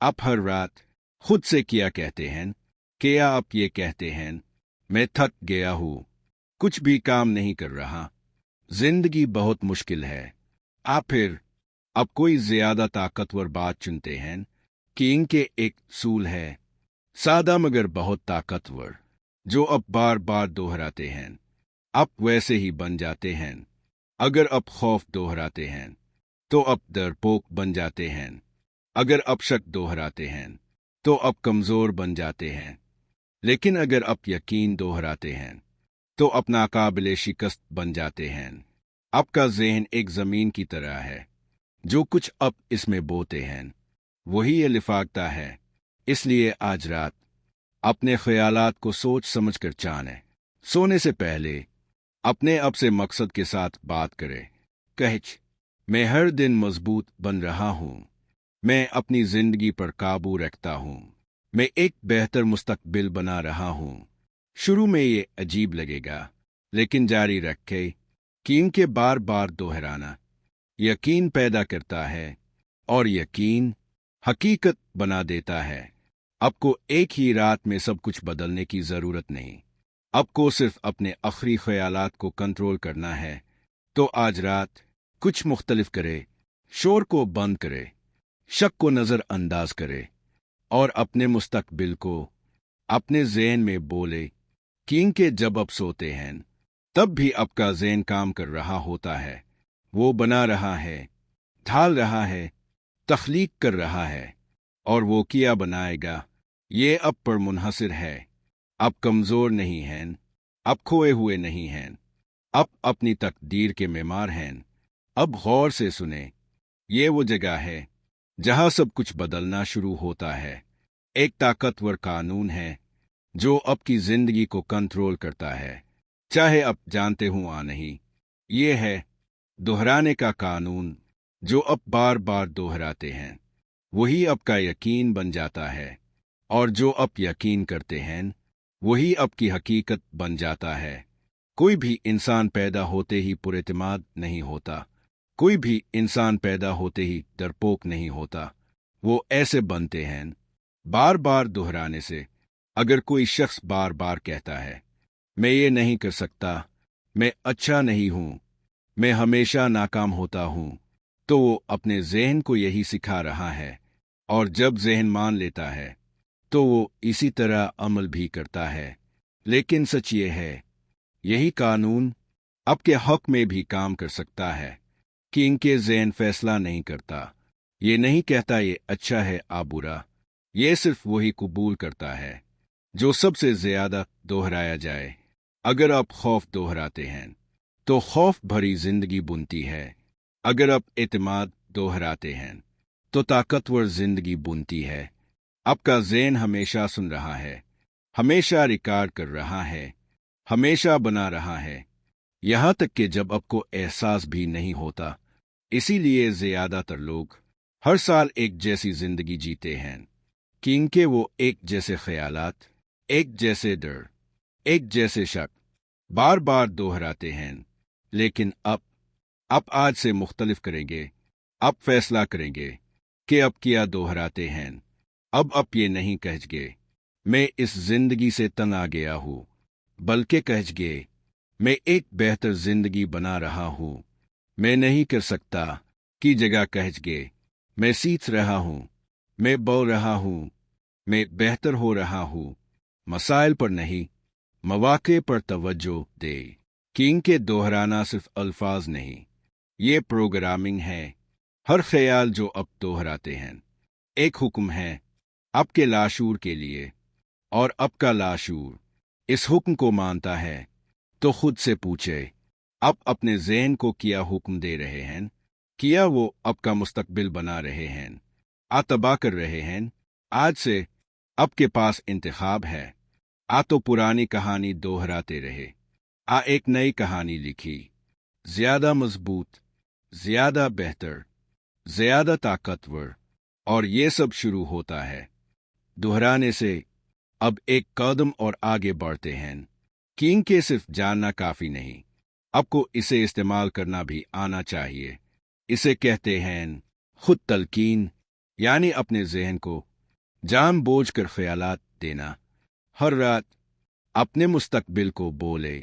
आप हर रात खुद से क्या कहते हैं? क्या आप ये कहते हैं, मैं थक गया हूँ, कुछ भी काम नहीं कर रहा, जिंदगी बहुत मुश्किल है? आप फिर अब कोई ज्यादा ताकतवर बात चुनते हैं कि इनके एक सूल है, सादा मगर बहुत ताकतवर, जो अब बार बार दोहराते हैं, आप वैसे ही बन जाते हैं। अगर आप खौफ दोहराते हैं तो अब डरपोक बन जाते हैं। अगर आप शक दोहराते हैं तो अब कमजोर बन जाते हैं। लेकिन अगर आप यकीन दोहराते हैं तो अब नाकाबिले शिकस्त बन जाते हैं। आपका ज़हन एक जमीन की तरह है, जो कुछ आप इसमें बोते हैं वही ये लिफाकता है। इसलिए आज रात अपने ख्यालात को सोच समझकर जानें। सोने से पहले अपने आप से मकसद के साथ बात करें। कहिच, मैं हर दिन मजबूत बन रहा हूँ, मैं अपनी जिंदगी पर काबू रखता हूँ, मैं एक बेहतर मुस्तकबिल बना रहा हूँ। शुरू में ये अजीब लगेगा, लेकिन जारी रखें कि इनके बार बार दोहराना यकीन पैदा करता है, और यकीन हकीकत बना देता है। आपको एक ही रात में सब कुछ बदलने की जरूरत नहीं, आपको सिर्फ अपने आखिरी ख्यालात को कंट्रोल करना है। तो आज रात कुछ मुख्तलिफ करे, शोर को बंद करे, शक को नजरअंदाज करे, और अपने मुस्तकबिल को अपने ज़हन में बोले कि इनके जब आप सोते हैं तब भी आपका ज़हन काम कर रहा होता है, वो बना रहा है, ढाल रहा है, तख्लीक कर रहा है, और वो क्या बनाएगा ये अब पर मुनहसिर है। आप कमजोर नहीं हैं, आप खोए हुए नहीं हैं, आप अपनी तकदीर के मेमार हैं। अब गौर से सुने, ये वो जगह है जहां सब कुछ बदलना शुरू होता है। एक ताकतवर कानून है जो आपकी जिंदगी को कंट्रोल करता है, चाहे आप जानते हो या नहीं। ये है दोहराने का कानून। जो आप बार बार दोहराते हैं वही आपका यकीन बन जाता है, और जो आप यकीन करते हैं वही आपकी हकीकत बन जाता है। कोई भी इंसान पैदा होते ही पुरएतमाद नहीं होता, कोई भी इंसान पैदा होते ही डरपोक नहीं होता, वो ऐसे बनते हैं बार बार दोहराने से। अगर कोई शख्स बार बार कहता है, मैं ये नहीं कर सकता, मैं अच्छा नहीं हूं, मैं हमेशा नाकाम होता हूं, तो वो अपने ज़हन को यही सिखा रहा है, और जब ज़हन मान लेता है तो वो इसी तरह अमल भी करता है। लेकिन सच ये है, यही कानून आपके हक में भी काम कर सकता है कि इनके ज़हन फैसला नहीं करता, ये नहीं कहता ये अच्छा है आ बुरा, ये सिर्फ वही कबूल करता है जो सबसे ज्यादा दोहराया जाए। अगर आप खौफ दोहराते हैं तो खौफ भरी जिंदगी बुनती है। अगर आप एतमाद दोहराते हैं तो ताकतवर जिंदगी बुनती है। आपका ज़हन हमेशा सुन रहा है, हमेशा रिकॉर्ड कर रहा है, हमेशा बना रहा है, यहां तक कि जब आपको एहसास भी नहीं होता। इसीलिए ज्यादातर लोग हर साल एक जैसी जिंदगी जीते हैं कि इनके वो एक जैसे ख्यालात, एक जैसे डर, एक जैसे शक बार बार दोहराते हैं। लेकिन अब आप आज से मुख्तलिफ करेंगे। आप फैसला करेंगे कि अब क्या दोहराते हैं। अब आप ये नहीं कहेंगे मैं इस जिंदगी से तंग आ गया हूं, बल्कि कहेंगे मैं एक बेहतर जिंदगी बना रहा हूं। मैं नहीं कर सकता की जगह कहेंगे मैं सीख रहा हूं, मैं बोल रहा हूं, मैं बेहतर हो रहा हूं। मसाइल पर नहीं, मौके पर तवज्जो दे कि इनके दोहराना सिर्फ अल्फाज नहीं, ये प्रोग्रामिंग है। हर ख्याल जो अब दोहराते हैं एक हुक्म है आपके लाशूर के लिए, और आपका लाशूर इस हुक्म को मानता है। तो खुद से पूछे, आप अपने ज़हन को क्या हुक्म दे रहे हैं? क्या वो आपका मुस्तकबिल बना रहे हैं, आ तबाह कर रहे हैं? आज से आपके पास इंतखाब है। आ तो पुरानी कहानी दोहराते रहे, आ एक नई कहानी लिखी, ज्यादा मजबूत, ज्यादा बेहतर, ज्यादा ताकतवर। और ये सब शुरू होता है दोहराने से। अब एक कदम और आगे बढ़ते हैं कि इनके सिर्फ जानना काफी नहीं, आपको इसे इस्तेमाल करना भी आना चाहिए। इसे कहते हैं खुद तलकीन यानी अपने जहन को जानबूझकर ख्यालात देना। हर रात अपने मुस्तकबिल को बोले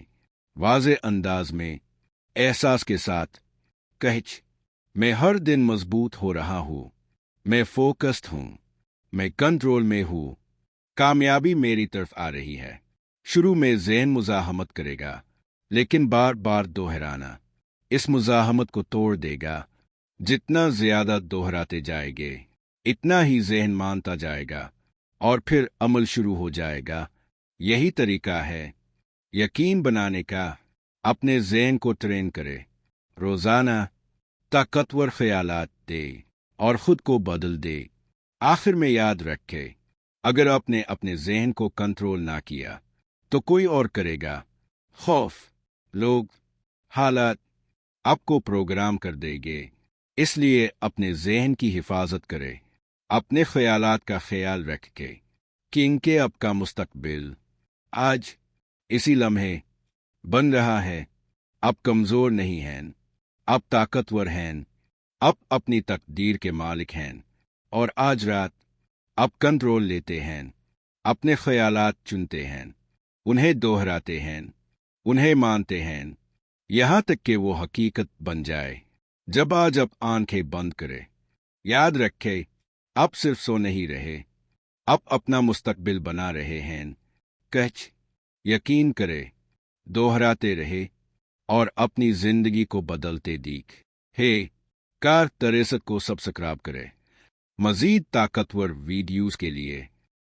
वाज़े अंदाज में, एहसास के साथ, कहिच मैं हर दिन मजबूत हो रहा हूँ, मैं फोकस्ड हूँ, मैं कंट्रोल में हूँ, कामयाबी मेरी तरफ आ रही है। शुरू में ज़हन मुज़ाहमत करेगा, लेकिन बार बार दोहराना इस मुज़ाहमत को तोड़ देगा। जितना ज़्यादा दोहराते जाएंगे, इतना ही ज़हन मानता जाएगा और फिर अमल शुरू हो जाएगा। यही तरीका है यकीन बनाने का। अपने ज़हन को ट्रेन करे, रोज़ाना ताकतवर ख्यालात दे और ख़ुद को बदल दे। आखिर में याद रखे, अगर आपने अपने ज़हन को कंट्रोल ना किया तो कोई और करेगा। खौफ, लोग, हालात आपको प्रोग्राम कर देंगे। इसलिए अपने ज़हन की हिफाजत करे, अपने ख्यालात का ख्याल रख के कि इनके अब का मुस्तकबिल आज इसी लम्हे बन रहा है। अब कमज़ोर नहीं हैं, अब ताकतवर हैं, अब अपनी तकदीर के मालिक हैं और आज रात अब कंट्रोल लेते हैं। अपने ख्यालात चुनते हैं, उन्हें दोहराते हैं, उन्हें मानते हैं, यहाँ तक कि वो हकीकत बन जाए। जब आज आप आंखें बंद करे, याद रखे आप सिर्फ सो नहीं रहे, आप अपना मुस्तकबिल बना रहे हैं। कच यकीन करे, दोहराते रहे और अपनी जिंदगी को बदलते दिख। हे कार 63 को सब्सक्राइब करे। मजीद ताकतवर वीडियोस के लिए